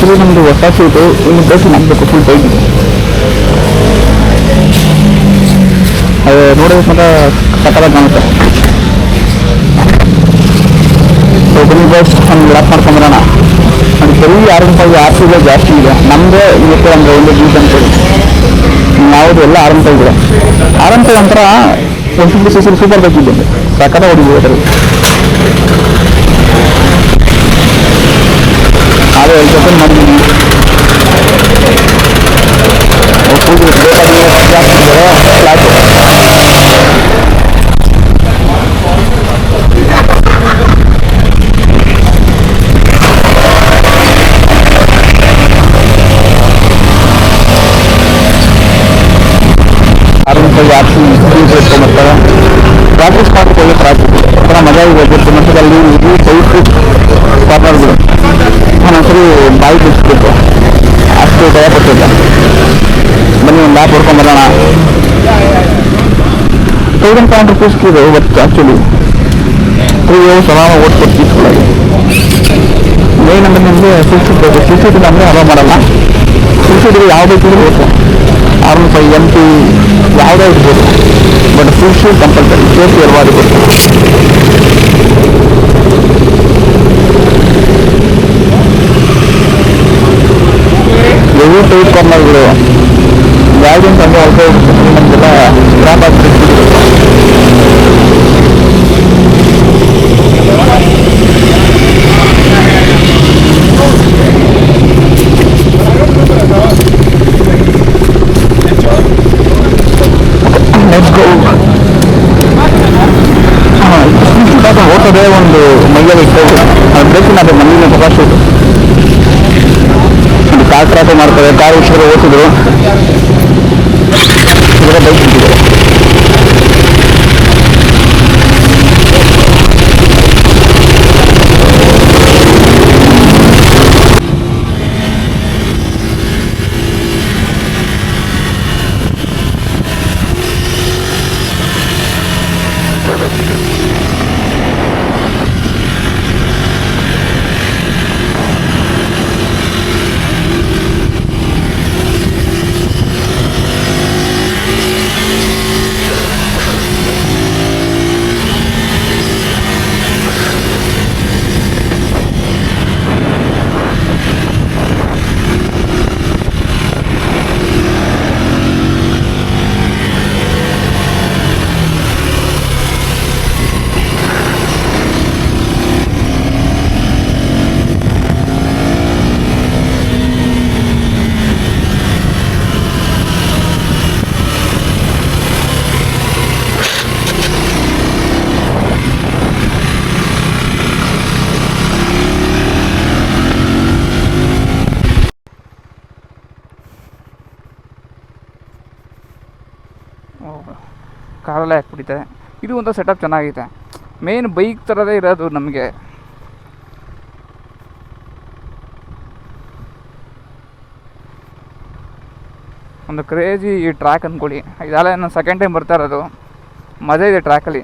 ಇದು ನಮ್ಮದು ಹೊಸ ಸೀಟು, ಇನ್ನು ಬೇಸಿ ಮಾಡಬೇಕು ಫುಲ್ ಟೈಟ್. ಅದು ನೋಡೋದಕ್ಕೆ ಮಾತ್ರ ಸಕ್ಕತ್ತಾಗಿ ಕಾಣುತ್ತೆ. ಬನ್ನಿ ಬಸ್ ಒಂದು ಲಾಕ್ ಮಾಡ್ಕೊಂಬರೋಣ. ಅದು ಬರೀ R15 RC ಜಾಸ್ತಿ ಇದೆ. ನಮ್ಮದೇ ಇವತ್ತು ಅಂದರೆ ಒಂದು ಜೀಪ್ ಅಂತೇಳಿ ಯಾವುದು ಎಲ್ಲ R15 ಇದೆ. R15 ಒಂಥರ 150cc ಸೂಪರ್ ಬೈಕ್ ಇದ್ದಂಗೆ ಸಕ್ಕತ್ತಾಗಿ ಹೊಡಿಬೋದು ಅದರಲ್ಲಿ. ಅದೇ 5 ಸೆಕೆಂಡ್ ಮಾಡಿದ್ದೀನಿ. ಪ್ರಾಕ್ಟೀಸ್ ಮಾಡ್ಕೊಳ್ಳಿ. ಒಂಥರ ಮಜಾ ಇದೆ. ಮಟ್ಟದಲ್ಲಿ ಇದು ಸೈಟ್ ಕಾರ್ನರ್ಗಳು ಒಂದೊಂದ್ಸರಿ ಬಾಯಿ ಬಿಡಿಸ್ಬೇಕು, ಅಷ್ಟು ಭಯ ಪಟ್ಟಿಲ್ಲ. ಬನ್ನಿ ಒಂದು ಲ್ಯಾಪ್ ಹೊಡ್ಕೊಂಬರೋಣ. 1000 ರೂಪೀಸ್ಗೆ ಇದೆ ಇವತ್ತು. ಆ್ಯಕ್ಚುಲಿ 3 hours ಆರಾಮಾಗಿ ಓಡ್ಬೋದು ಪೀಸ್ಫುಲ್ಲಾಗಿ. ಮೇನ್ ಅಂದರೆ ನಿಮಗೆ ಫುಲ್ ಸೀಟ್ ಬೇಕು. ಫುಲ್ ಸೀಟ್ ಅಂದರೆ ಅಲೋ ಮಾಡಲ್ಲ. ಫುಲ್ ಸೀಟಿಗೆ ಯಾವ ಬೇಕಿದ್ರು ಬೇಕು. R15 MP ಯಾವುದೇ ಇರ್ಬೋದು, but full seat compulsory. Safety ಇರಬಾರ್ದು. ಎವಿ ಟೈಟ್ ಕಾರ್ನರ್ಗಳು ಗಾಡಿ ಅಂತಂದರೆ ಅಲ್ಪ ನಮಗೆಲ್ಲ ಸ್ಕ್ರಾಪ್ ಆಗ್ತಿತ್ತು. ಓಟೋದೇ ಒಂದು ಮೈಯಲ್ಲಿ ಇಟ್ಟು ಅದು ಬೇಕಿನ ಅದು ಮಣ್ಣಿನ ಪ್ರಕಾಶ ಒಂದು ಕಾರ್ ಟ್ರಾಫಿ ಮಾಡ್ತಾರೆ. ಕಾರ್ ವಿಷಯ ಓದಿದ್ರು ಇದರ ಬೈಕ್ ಇಟ್ಟಿದ್ದಾರೆ. ಕಾರಲ್ಲೇ ಹಾಕ್ಬಿಟ್ಟಿದೆ. ಇದು ಒಂದು ಸೆಟಪ್ ಚೆನ್ನಾಗಿದೆ. ಮೇನ್ ಬೈಕ್ ಥರದೇ ಇರೋದು ನಮಗೆ. ಒಂದು ಕ್ರೇಜಿ ಟ್ರ್ಯಾಕ್ ಅಂದ್ಕೊಳ್ಳಿ. ಇದೆಲ್ಲ ನಾನು ಸೆಕೆಂಡ್ ಟೈಮ್ ಬರ್ತಾ ಇರೋದು. ಮಜಾ ಇದೆ ಟ್ರ್ಯಾಕಲ್ಲಿ.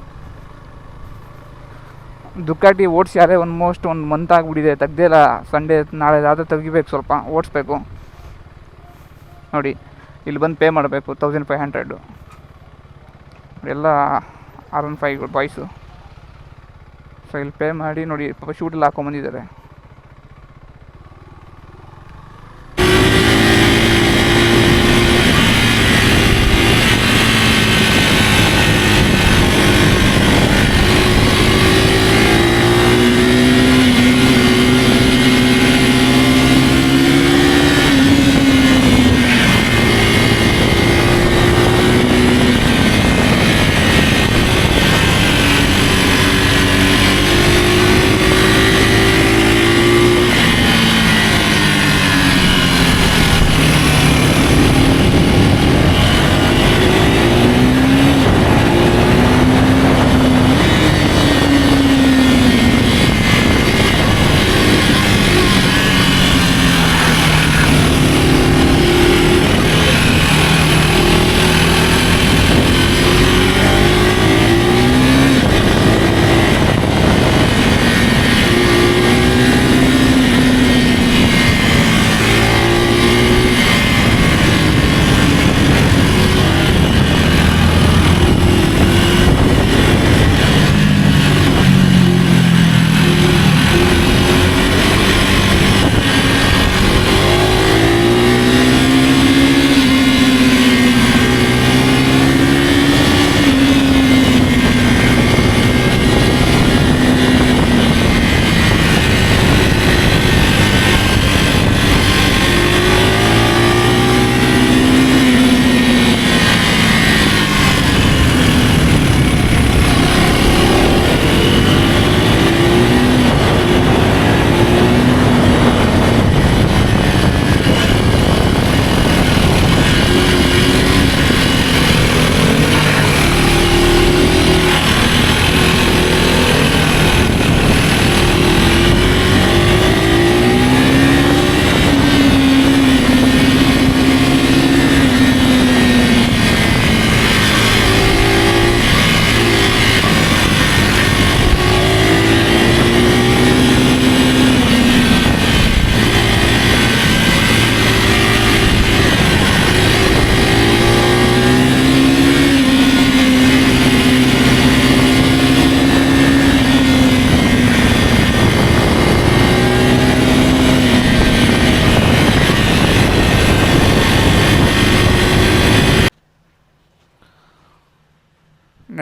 ದುಕ್ಕಾಟಿ ಓಡಿಸಿ ಯಾರೇ ಆಲ್ಮೋಸ್ಟ್ ಒಂದು ಮಂತ್ ಆಗಿಬಿಟ್ಟಿದೆ. ತೆಗ್ದಿಲ್ಲ. ಸಂಡೇ ನಾಳೆ ಯಾವುದೋ ತೆಗಿಬೇಕು, ಸ್ವಲ್ಪ ಓಡಿಸ್ಬೇಕು. ನೋಡಿ ಇಲ್ಲಿ ಬಂದು ಪೇ ಮಾಡಬೇಕು 1500. ಎಲ್ಲ R15 ಬಾಯ್ಸು. ಸೊ ಇಲ್ಲಿ ಪೇ ಮಾಡಿ ನೋಡಿ ಪಾಪ ಶೂಟಲ್ಲಿ ಹಾಕೊಂಬಂದಿದ್ದಾರೆ.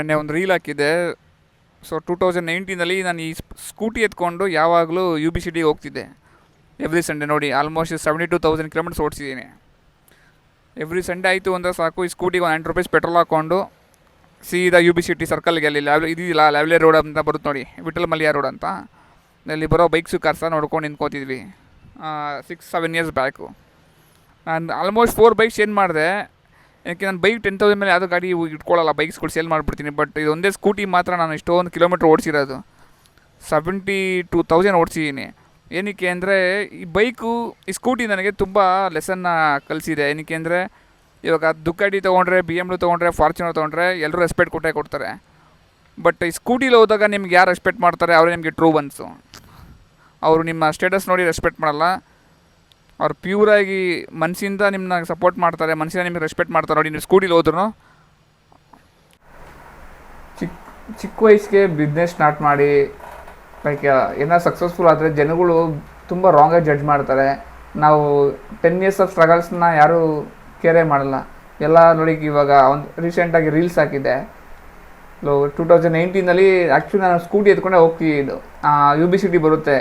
ನೆನ್ನೆ ಒಂದು ರೀಲ್ ಹಾಕಿದ್ದೆ. ಸೊ 2019 ನಾನು ಈ ಸ್ಕೂಟಿ ಎತ್ಕೊಂಡು ಯಾವಾಗಲೂ UBCD ಹೋಗ್ತಿದ್ದೆ ಎವ್ರಿ ಸಂಡೇ. ನೋಡಿ ಆಲ್ಮೋಸ್ಟ್ 72,000 ಕಿಲೋಮೀಟರ್ಸ್ ಓಡಿಸಿದ್ದೀನಿ. ಎವ್ರಿ ಸಂಡೇ ಆಯಿತು ಅಂದರೆ ಸಾಕು, ಈ ಸ್ಕೂಟಿಗೆ ಒಂದು ₹100 ಪೆಟ್ರೋಲ್ ಹಾಕ್ಕೊಂಡು ಸೀದಾ UBCD ಸರ್ಕಲ್ಗೆ ಅಲ್ಲಿ ಇದಿಲ್ಲ ಲ್ಯಾವ್ಲೆ ರೋಡ್ ಅಂತ ಬರುತ್ತೆ ನೋಡಿ, ವಿಠಲ್ ಮಲ್ಯ ರೋಡ್ ಅಂತ, ಅಲ್ಲಿ ಬರೋ ಬೈಕ್ಸು ಕಾರ್ಸ ನೋಡ್ಕೊಂಡು ನಿಂತ್ಕೋತಿದ್ವಿ 6-7 ಇಯರ್ಸ್ ಬ್ಯಾಕು. ನಾನು ಆಲ್ಮೋಸ್ಟ್ 4 ಬೈಕ್ಸ್ ಚೇಂಜ್ ಮಾಡಿದೆ. ಯಾಕೆ ನಾನು ಬೈಕ್ 10,000 ಮೇಲೆ ಯಾವುದೋ ಗಾಡಿ ಇಟ್ಕೊಳ್ಳಲ್ಲ, ಬೈಕ್ಸ್ಗಳು ಸೇಲ್ ಮಾಡಿಬಿಡ್ತೀನಿ. ಬಟ್ ಇದೊಂದೇ ಸ್ಕೂಟಿ ಮಾತ್ರ ನಾನು ಇಷ್ಟೊಂದು ಕಿಲೋಮೀಟ್ರ್ ಓಡಿಸಿರೋದು, 72,000 ಓಡಿಸಿದ್ದೀನಿ. ಏನಕ್ಕೆ ಅಂದರೆ ಈ ಸ್ಕೂಟಿ ನನಗೆ ತುಂಬ ಲೆಸನ್ನ ಕಲಿಸಿದೆ. ಏನಕ್ಕೆ ಅಂದರೆ ಇವಾಗ ದುಕ್ಕಾಡಿ ತೊಗೊಂಡ್ರೆ, BMW ತೊಗೊಂಡ್ರೆ, ಫಾರ್ಚುನರ್ ತೊಗೊಂಡ್ರೆ ಎಲ್ಲರೂ ರೆಸ್ಪೆಕ್ಟ್ ಕೊಟ್ಟೇ ಕೊಡ್ತಾರೆ. ಬಟ್ ಈ ಸ್ಕೂಟಿಲಿ ಹೋದಾಗ ನಿಮ್ಗೆ ಯಾರು ರೆಸ್ಪೆಕ್ಟ್ ಮಾಡ್ತಾರೆ, ಅವರೇ ನಿಮಗೆ ಟ್ರೂ ಒನ್ಸು. ಅವರು ನಿಮ್ಮ ಸ್ಟೇಟಸ್ ನೋಡಿ ರೆಸ್ಪೆಕ್ಟ್ ಮಾಡಲ್ಲ, ಅವ್ರು ಪ್ಯೂರಾಗಿ ಮನಸ್ಸಿಂದ ನಿಮ್ಮನ್ನ ಸಪೋರ್ಟ್ ಮಾಡ್ತಾರೆ, ಮನಸ್ಸಿಂದ ನಿಮಗೆ ರೆಸ್ಪೆಕ್ಟ್ ಮಾಡ್ತಾರೆ. ನೋಡಿ ನೀವು ಸ್ಕೂಟಿಲಿ ಹೋದ್ರೂ ಚಿಕ್ಕ ವಯಸ್ಸಿಗೆ ಬಿಸ್ನೆಸ್ ಸ್ಟಾರ್ಟ್ ಮಾಡಿ ಲೈಕ್ ಏನಾದ್ರು ಸಕ್ಸಸ್ಫುಲ್ ಆದರೆ ಜನಗಳು ತುಂಬ ರಾಂಗಾಗಿ ಜಡ್ಜ್ ಮಾಡ್ತಾರೆ. ನಾವು 10 ಇಯರ್ಸ್ ಆಫ್ ಸ್ಟ್ರಗಲ್ಸ್ನ ಯಾರೂ ಕೇರೇ ಮಾಡಲ್ಲ. ಎಲ್ಲ ನೋಡಿ ಇವಾಗ ಒಂದು ರೀಸೆಂಟಾಗಿ ರೀಲ್ಸ್ ಹಾಕಿದ್ದೆ. 2019 ಆ್ಯಕ್ಚುಲಿ ನಾನು ಸ್ಕೂಟಿ ಎತ್ಕೊಂಡೆ ಹೋಗ್ತಿದ್ದು, UBCD ಬರುತ್ತೆ.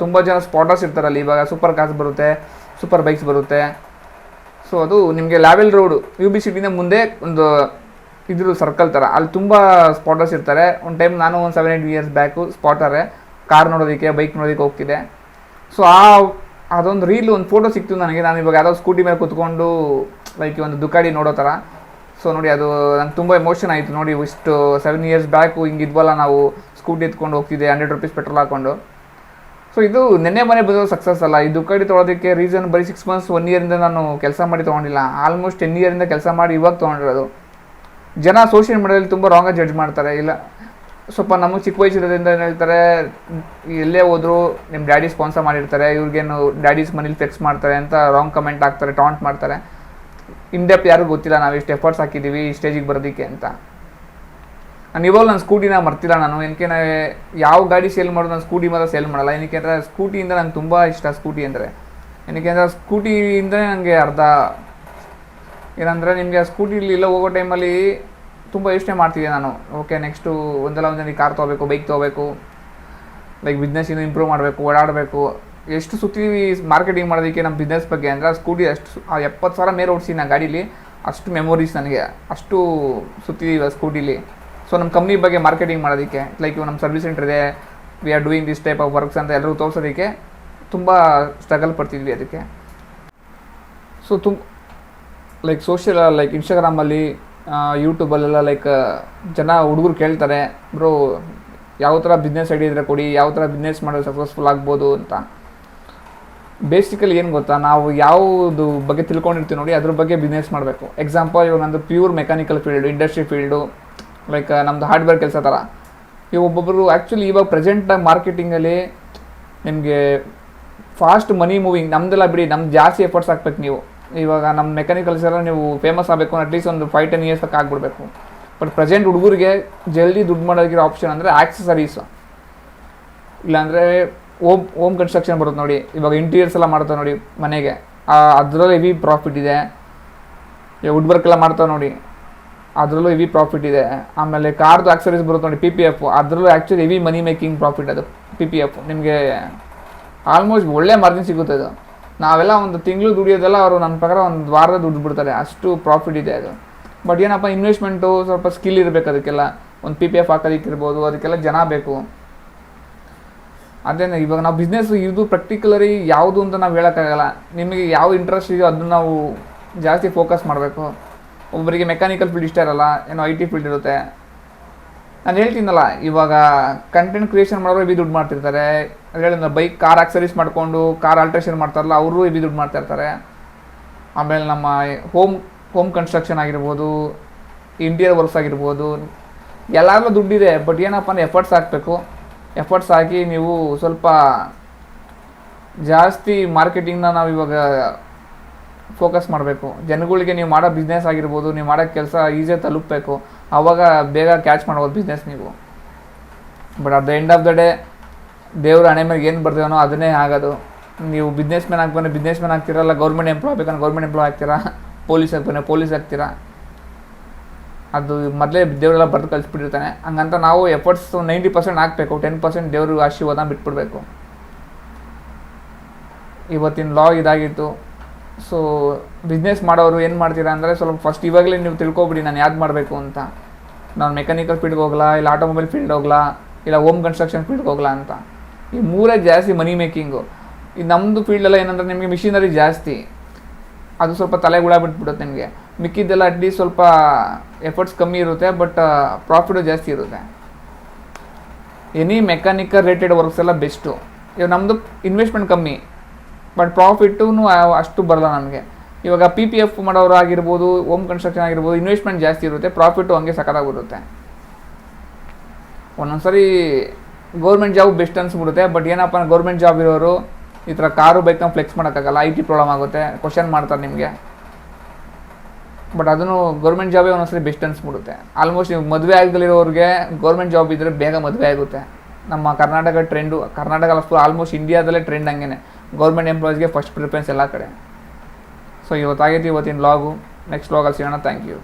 ತುಂಬ ಜನ ಸ್ಪಾಟರ್ಸ್ ಇರ್ತಾರಲ್ಲಿ, ಇವಾಗ ಸೂಪರ್ ಕಾರ್ಸ್ ಬರುತ್ತೆ, ಸೂಪರ್ ಬೈಕ್ಸ್ ಬರುತ್ತೆ. ಸೊ ಅದು ನಿಮಗೆ ಲ್ಯಾವೆಲ್ ರೋಡು UBCDನ ಮುಂದೆ ಒಂದು ಇದ್ರ ಸರ್ಕಲ್ ಥರ, ಅಲ್ಲಿ ತುಂಬ ಸ್ಪಾಟರ್ಸ್ ಇರ್ತಾರೆ. ಒಂದು ಟೈಮ್ ನಾನು ಒಂದು 7-8 ಇಯರ್ಸ್ ಬ್ಯಾಕು ಸ್ಪಾಟರೇ ಕಾರ್ ನೋಡೋದಕ್ಕೆ, ಬೈಕ್ ನೋಡೋದಕ್ಕೆ ಹೋಗ್ತಿದ್ದೆ. ಸೊ ಅದೊಂದು ರೀಲ್, ಒಂದು ಫೋಟೋ ಸಿಕ್ತು ನನಗೆ. ನಾನು ಇವಾಗ ಯಾವುದೋ ಸ್ಕೂಟಿ ಮೇಲೆ ಕೂತ್ಕೊಂಡು ಲೈಕ್ ಒಂದು ದುಕ್ಕಾಡಿ ನೋಡೋ ಥರ. ಸೊ ನೋಡಿ ಅದು ನಂಗೆ ತುಂಬ ಎಮೋಷನ್ ಆಯಿತು. ನೋಡಿ ಇಷ್ಟು 7 ಇಯರ್ಸ್ ಬ್ಯಾಕು ಹಿಂಗಿದ್ವಲ್ಲ ನಾವು, ಸ್ಕೂಟಿ ಎತ್ಕೊಂಡು ಹೋಗ್ತಿದ್ದೆ ₹100 ಪೆಟ್ರೋಲ್ ಹಾಕ್ಕೊಂಡು. ಸೊ ಇದು ನೆನ್ನೆ ಮನೆ ಬಂದೋ ಸಕ್ಸಸ್ ಅಲ್ಲ. ಈ ದುಕ್ಕಾಡಿ ತೊಗೊಳೋದಕ್ಕೆ ರೀಸನ್ ಬರೀ 6 ಮಂತ್ಸ್ 1 ಇಯರಿಂದ ನಾನು ಕೆಲಸ ಮಾಡಿ ತೊಗೊಂಡಿಲ್ಲ, ಆಲ್ಮೋಸ್ಟ್ 10 ಇಯರಿಂದ ಕೆಲಸ ಮಾಡಿ ಇವಾಗ ತೊಗೊಂಡಿರೋದು. ಜನ ಸೋಷಿಯಲ್ ಮೀಡಿಯಾದಲ್ಲಿ ತುಂಬ ರಾಂಗಾಗಿ ಜಡ್ಜ್ ಮಾಡ್ತಾರೆ. ಇಲ್ಲ ಸ್ವಲ್ಪ ನಮಗೆ ಚಿಕ್ಕ ವಯಸ್ಸಿರೋದ್ರಿಂದ ಏನು ಹೇಳ್ತಾರೆ, ಎಲ್ಲೇ ಹೋದ್ರು ನಿಮ್ಮ ಡ್ಯಾಡಿ ಸ್ಪಾನ್ಸರ್ ಮಾಡಿರ್ತಾರೆ, ಇವ್ರಿಗೇನು ಡ್ಯಾಡೀಸ್ ಮನೇಲಿ ಫ್ಲೆಕ್ಸ್ ಮಾಡ್ತಾರೆ ಅಂತ ರಾಂಗ್ ಕಮೆಂಟ್ ಹಾಕ್ತಾರೆ, ಟಾಂಟ್ ಮಾಡ್ತಾರೆ. ಇನ್ಡೆಪ್ ಯಾರಿಗೂ ಗೊತ್ತಿಲ್ಲ ನಾವು ಇಷ್ಟು ಎಫರ್ಟ್ಸ್ ಹಾಕಿದ್ದೀವಿ ಈ ಸ್ಟೇಜಿಗೆ ಬರೋದಕ್ಕೆ ಅಂತ. ನಾನು ಇವಾಗ ನನ್ನ ಸ್ಕೂಟಿನ ಮರ್ತಿಲ್ಲ ನಾನು. ಏನಕ್ಕೆ ಯಾವ ಗಾಡಿ ಸೇಲ್ ಮಾಡೋದು, ನಾನು ಸ್ಕೂಟಿ ಮಾತ್ರ ಸೇಲ್ ಮಾಡಲ್ಲ. ಏನಕ್ಕೆ ಅಂದರೆ ಸ್ಕೂಟಿಯಿಂದ ನಂಗೆ ತುಂಬ ಇಷ್ಟ ಸ್ಕೂಟಿ ಅಂದರೆ. ಏನಕ್ಕೆ ಅಂದರೆ ಸ್ಕೂಟಿಯಿಂದಲೇ ನನಗೆ ಅರ್ಧ ಏನಂದರೆ, ನಿಮಗೆ ಸ್ಕೂಟಿಲಿ ಎಲ್ಲ ಹೋಗೋ ಟೈಮಲ್ಲಿ ತುಂಬ ಯೋಚನೆ ಮಾಡ್ತಿದ್ದೆ ನಾನು. ಓಕೆ ನೆಕ್ಸ್ಟು ಒಂದಲ್ಲ ಕಾರ್ ತೊಗೋಬೇಕು, ಬೈಕ್ ತೊಗೋಬೇಕು, ಲೈಕ್ ಬಿಸ್ನೆಸ್ ಇನ್ನೂ ಇಂಪ್ರೂವ್ ಮಾಡಬೇಕು, ಓಡಾಡಬೇಕು. ಎಷ್ಟು ಸುತ್ತೀವಿ ಮಾರ್ಕೆಟಿಂಗ್ ಮಾಡೋದಕ್ಕೆ ನಮ್ಮ ಬಿಸ್ನೆಸ್ ಬಗ್ಗೆ ಅಂದರೆ, ಸ್ಕೂಟಿ ಅಷ್ಟು 70,000 ಮೇಲೆ ಓಡಿಸಿ ನಾ ಗಾಡೀಲಿ, ಅಷ್ಟು ಮೆಮೊರೀಸ್ ನನಗೆ, ಅಷ್ಟು ಸುತ್ತಿದ್ದೀವಿ ಸ್ಕೂಟಿಲಿ. ಸೊ ನಮ್ಮ ಕಂಪ್ನಿ ಬಗ್ಗೆ ಮಾರ್ಕೆಟಿಂಗ್ ಮಾಡೋದಕ್ಕೆ, ಲೈಕ್ ನಮ್ಮ ಸರ್ವಿಸ್ ಸೆಂಟರ್ ಇದೆ, we are doing this type of works ಅಂತ ಎಲ್ಲರೂ ತೋರಿಸೋದಕ್ಕೆ ತುಂಬ ಸ್ಟ್ರಗಲ್ ಪಡ್ತಿದ್ವಿ ಅದಕ್ಕೆ. ಸೊ ಲೈಕ್ ಸೋಷಿಯಲ್ ಲೈಕ್ ಇನ್ಸ್ಟಾಗ್ರಾಮಲ್ಲಿ, ಯೂಟ್ಯೂಬಲ್ಲೆಲ್ಲ ಲೈಕ್ ಜನ ಹುಡುಗರು ಕೇಳ್ತಾರೆ, ಬ್ರೋ ಯಾವ ಥರ ಬಿಸ್ನೆಸ್ ಐಡಿಯಾ ಇದ್ದರೆ ಕೊಡಿ, ಯಾವ ಥರ ಬಿಸ್ನೆಸ್ ಮಾಡೋದು ಸಕ್ಸಸ್ಫುಲ್ ಆಗ್ಬೋದು ಅಂತ. ಬೇಸಿಕಲಿ ಏನು ಗೊತ್ತಾ, ನಾವು ಯಾವುದು ಬಗ್ಗೆ ತಿಳ್ಕೊಂಡಿರ್ತೀವಿ ನೋಡಿ ಅದ್ರ ಬಗ್ಗೆ ಬಿಸ್ನೆಸ್ ಮಾಡಬೇಕು. ಎಕ್ಸಾಂಪಲ್ ಇವಾಗ ನಂದು pure mechanical field, industry field, like ನಮ್ಮದು ಹಾರ್ಡ್ವೇರ್ ಕೆಲಸ ಥರ. ಇವಾಗ ಒಬ್ಬೊಬ್ಬರು ಆ್ಯಕ್ಚುಲಿ ಇವಾಗ ಪ್ರೆಸೆಂಟಾಗಿ ಮಾರ್ಕೆಟಿಂಗಲ್ಲಿ ನಿಮಗೆ ಫಾಸ್ಟ್ ಮನಿ ಮೂವಿಂಗ್, ನಮ್ಮದೆಲ್ಲ ಬಿಡಿ, ನಮ್ದು ಜಾಸ್ತಿ ಎಫರ್ಟ್ಸ್ ಹಾಕ್ಬೇಕು ನೀವು. ಇವಾಗ ನಮ್ಮ ಮೆಕ್ಯಾನಿಕಲ್ಸ್ ಎಲ್ಲ ನೀವು ಫೇಮಸ್ ಆಗಬೇಕು, ಅಟ್ಲೀಸ್ಟ್ ಒಂದು 5-10 ಇಯರ್ಸ್ ತನಕ ಆಗಿಬಿಡ್ಬೇಕು. ಬಟ್ ಪ್ರೆಸೆಂಟ್ ಹುಡುಗರಿಗೆ ಜಲ್ದಿ ದುಡ್ಡು ಮಾಡೋದಕ್ಕಿರೋ ಆಪ್ಷನ್ ಅಂದರೆ ಆಕ್ಸಸರೀಸು, ಇಲ್ಲಾಂದರೆ ಹೋಮ್ ಕನ್ಸ್ಟ್ರಕ್ಷನ್ ಬರುತ್ತೆ ನೋಡಿ. ಇವಾಗ ಇಂಟೀರಿಯರ್ಸ್ ಎಲ್ಲ ಮಾಡ್ತಾರೆ ನೋಡಿ ಮನೆಗೆ, ಅದರಲ್ಲೂ ಹೆವಿ ಪ್ರಾಫಿಟ್ ಇದೆ. ವುಡ್ ವರ್ಕ್ ಎಲ್ಲ ಮಾಡ್ತಾರೆ ನೋಡಿ, ಅದರಲ್ಲೂ ಹೆವಿ ಪ್ರಾಫಿಟ್ ಇದೆ. ಆಮೇಲೆ ಕಾರ್ದು ಆಕ್ಸರೀಸ್ ಬರುತ್ತೆ ನೋಡಿ, PPF, ಅದರಲ್ಲೂ actually heavy money making profit ಅದು PPF. ನಿಮಗೆ ಆಲ್ಮೋಸ್ಟ್ ಒಳ್ಳೆ ಮಾರ್ಜಿನ್ ಸಿಗುತ್ತೆ ಅದು. ನಾವೆಲ್ಲ ಒಂದು ತಿಂಗಳು ದುಡಿಯೋದೆಲ್ಲ ಅವರು ನನ್ನ ಪ್ರಕಾರ ಒಂದು ವಾರದ ದುಡ್ಡು ಬಿಡ್ತಾರೆ, ಅಷ್ಟು ಪ್ರಾಫಿಟ್ ಇದೆ ಅದು. ಬಟ್ ಏನಪ್ಪ, ಇನ್ವೆಸ್ಟ್ಮೆಂಟು ಸ್ವಲ್ಪ ಸ್ಕಿಲ್ ಇರಬೇಕು ಅದಕ್ಕೆಲ್ಲ. ಒಂದು PPF ಹಾಕೋದಕ್ಕಿರ್ಬೋದು, ಅದಕ್ಕೆಲ್ಲ ಜನ ಬೇಕು. ಅದೇನೇ ಇವಾಗ ನಾವು ಬಿಸ್ನೆಸ್ ಇದು ಪರ್ಟಿಕ್ಯುಲರಿ ಯಾವುದು ಅಂತ ನಾವು ಹೇಳೋಕ್ಕಾಗಲ್ಲ. ನಿಮಗೆ ಯಾವ ಇಂಟ್ರೆಸ್ಟ್ ಇದೆಯೋ ಅದನ್ನು ನಾವು ಜಾಸ್ತಿ ಫೋಕಸ್ ಮಾಡಬೇಕು. ಒಬ್ಬರಿಗೆ ಮೆಕ್ಯಾನಿಕಲ್ ಫೀಲ್ಡ್ ಇಷ್ಟ ಇರಲ್ಲ, ಏನೋ IT ಫೀಲ್ಡ್ ಇರುತ್ತೆ. ನಾನು ಹೇಳ್ತೀನಲ್ಲ, ಇವಾಗ ಕಂಟೆಂಟ್ ಕ್ರಿಯೇಷನ್ ಮಾಡೋರು ಹೆವಿ ದುಡ್ಡು ಮಾಡ್ತಿರ್ತಾರೆ. ಅದು ಹೇಳಿದ್ರೆ ಬೈಕ್ ಕಾರ್ ಆಕ್ಸರೀಸ್ ಮಾಡಿಕೊಂಡು ಕಾರ್ ಆಲ್ಟ್ರೇಷನ್ ಮಾಡ್ತಾರಲ್ಲ, ಅವರು ಹೆವಿ ದುಡ್ಡು ಮಾಡ್ತಾಯಿರ್ತಾರೆ. ಆಮೇಲೆ ನಮ್ಮ ಹೋಮ್ ಕನ್ಸ್ಟ್ರಕ್ಷನ್ ಆಗಿರ್ಬೋದು, ಇಂಟೀರಿಯರ್ ವರ್ಕ್ಸ್ ಆಗಿರ್ಬೋದು, ಎಲ್ಲಾದ್ರೂ ದುಡ್ಡಿದೆ. ಬಟ್ ಏನಪ್ಪ ಅಂದರೆ ಎಫರ್ಟ್ಸ್ ಹಾಕಬೇಕು. ಎಫರ್ಟ್ಸ್ ಹಾಕಿ ನೀವು ಸ್ವಲ್ಪ ಜಾಸ್ತಿ ಮಾರ್ಕೆಟಿಂಗ್ನ ನಾವು ಇವಾಗ ಫೋಕಸ್ ಮಾಡಬೇಕು. ಜನಗಳಿಗೆ ನೀವು ಮಾಡೋ ಬಿಸ್ನೆಸ್ ಆಗಿರ್ಬೋದು, ನೀವು ಮಾಡೋ ಕೆಲಸ ಈಸಿಯಾಗಿ ತಲುಪಬೇಕು, ಆವಾಗ ಬೇಗ ಕ್ಯಾಚ್ ಮಾಡ್ಬೋದು ಬಿಸ್ನೆಸ್ ನೀವು. But at the end of the day ದೇವ್ರ ಹಣೆ ಮೇಲೆ ಏನು ಬರ್ತೀವನೋ ಅದನ್ನೇ ಆಗೋದು. ನೀವು ಬಿಸ್ನೆಸ್ ಮ್ಯಾನ್ ಆಗ್ಬಂದ್ರೆ ಬಿಸ್ನೆಸ್ ಮ್ಯಾನ್ ಆಗ್ತೀರಲ್ಲ, ಗೌರ್ಮೆಂಟ್ ಎಂಪ್ಲಾಯ್ ಬೇಕಂದ್ರೆ ಗೌರ್ಮೆಂಟ್ ಎಂಪ್ಲಾಯ್ ಆಗ್ತೀರಾ, ಪೊಲೀಸ್ ಆಗ್ಬಂದ್ರೆ ಪೊಲೀಸ್ ಆಗ್ತೀರಾ. ಅದು ಮೊದಲೇ ದೇವರೆಲ್ಲ ಬರೆದು ಕಳಿಸ್ಬಿಟ್ಟಿರ್ತಾನೆ. ಹಂಗಂತ ನಾವು ಎಫರ್ಟ್ಸ್ 90% ಹಾಕಬೇಕು, 10% ದೇವ್ರ ಆಶೀರ್ವಾದ ಬಿಟ್ಬಿಡ್ಬೇಕು. ಇವತ್ತಿನ ಲಾಗ್ ಇದಾಗಿತ್ತು. ಸೊ ಬಿಸ್ನೆಸ್ ಮಾಡೋರು ಏನು ಮಾಡ್ತೀರಾ ಅಂದರೆ ಸ್ವಲ್ಪ ಫಸ್ಟ್ ಇವಾಗಲೇ ನೀವು ತಿಳ್ಕೊಬಿಡಿ ನಾನು ಯಾವ್ದು ಮಾಡಬೇಕು ಅಂತ. ನಾನು ಮೆಕ್ಯಾನಿಕಲ್ ಫೀಲ್ಡ್ಗೆ ಹೋಗ್ಲಾ, ಇಲ್ಲ ಆಟೋಮೊಬೈಲ್ ಫೀಲ್ಡ್ ಹೋಗ್ಲಾ, ಇಲ್ಲ ಹೋಮ್ ಕನ್ಸ್ಟ್ರಕ್ಷನ್ ಫೀಲ್ಡ್ಗೆ ಹೋಗ್ಲಾ ಅಂತ. ಈ ಮೂರೇ ಜಾಸ್ತಿ ಮನಿ ಮೇಕಿಂಗು. ಈ ನಮ್ಮದು ಫೀಲ್ಡೆಲ್ಲ ಏನಂದರೆ ನಿಮಗೆ ಮಿಷಿನರಿ ಜಾಸ್ತಿ, ಅದು ಸ್ವಲ್ಪ ತಲೆಗುಳ ಬಿಟ್ಬಿಡುತ್ತೆ ನಿಮಗೆ. ಮಿಕ್ಕಿದ್ದೆಲ್ಲ ಅಟ್ಲೀಸ್ಟ್ ಸ್ವಲ್ಪ ಎಫರ್ಟ್ಸ್ ಕಮ್ಮಿ ಇರುತ್ತೆ, ಬಟ್ ಪ್ರಾಫಿಟು ಜಾಸ್ತಿ ಇರುತ್ತೆ. ಎನಿ ಮೆಕ್ಯಾನಿಕಲ್ ರೇಟೆಡ್ ವರ್ಕ್ಸ್ ಎಲ್ಲ ಬೆಸ್ಟು. ಇವಾಗ ನಮ್ಮದು ಇನ್ವೆಸ್ಟ್ಮೆಂಟ್ ಕಮ್ಮಿ, ಬಟ್ ಪ್ರಾಫಿಟ್ಟು ಅಷ್ಟು ಬರಲ್ಲ ನಮಗೆ. ಇವಾಗ PPF ಮಾಡೋರು ಆಗಿರ್ಬೋದು, ಹೋಮ್ ಕನ್ಸ್ಟ್ರಕ್ಷನ್ ಆಗಿರ್ಬೋದು, ಇನ್ವೆಸ್ಟ್ಮೆಂಟ್ ಜಾಸ್ತಿ ಇರುತ್ತೆ, ಪ್ರಾಫಿಟ್ಟು ಹಂಗೆ ಸಖತ್ತಾಗಿ ಬರುತ್ತೆ. ಒಂದೊಂದ್ಸರಿ ಗೌರ್ಮೆಂಟ್ ಜಾಬ್ ಬೆಸ್ಟ್ ಅನ್ಸ್ಬಿಡುತ್ತೆ, ಬಟ್ ಏನಪ್ಪ ಗೌರ್ಮೆಂಟ್ ಜಾಬ್ ಇರೋರು ಈ ಥರ ಕಾರು ಬೈಕ್ನ ಫ್ಲೆಕ್ಸ್ ಮಾಡೋಕ್ಕಾಗಲ್ಲ, IT ಪ್ರಾಬ್ಲಮ್ ಆಗುತ್ತೆ, ಕ್ವಶನ್ ಮಾಡ್ತಾರೆ ನಿಮಗೆ. ಬಟ್ ಅದನ್ನು ಗೌರ್ಮೆಂಟ್ ಜಾಬೇ ಒಂದೊಂದ್ಸರಿ ಬೆಸ್ಟ್ ಅನ್ಸ್ಬಿಡುತ್ತೆ. ಆಲ್ಮೋಸ್ಟ್ ನೀವು ಮದುವೆ ಆಗದಲ್ಲಿರೋರಿಗೆ ಗೌರ್ಮೆಂಟ್ ಜಾಬ್ ಇದ್ದರೆ ಬೇಗ ಮದುವೆ ಆಗುತ್ತೆ. ನಮ್ಮ ಕರ್ನಾಟಕ ಟ್ರೆಂಡು, ಕರ್ನಾಟಕ ಆಲ್ಮೋಸ್ಟ್ ಇಂಡಿಯಾದಲ್ಲೇ ಟ್ರೆಂಡ್ ಹಂಗೆ ಗೌರ್ಮೆಂಟ್ ಎಂಪ್ಲಾಯೀಸ್ಗೆ ಫಸ್ಟ್ ಪ್ರಿಫರೆನ್ಸ್ ಎಲ್ಲ ಕಡೆ. ಸೊ ಇವತ್ತಾಗೈತಿ ಇವತ್ತಿನ ಲಾಗು. ನೆಕ್ಸ್ಟ್ ಲಾಗಲ್ಲಿ ಸಿಗೋಣ. Thank you.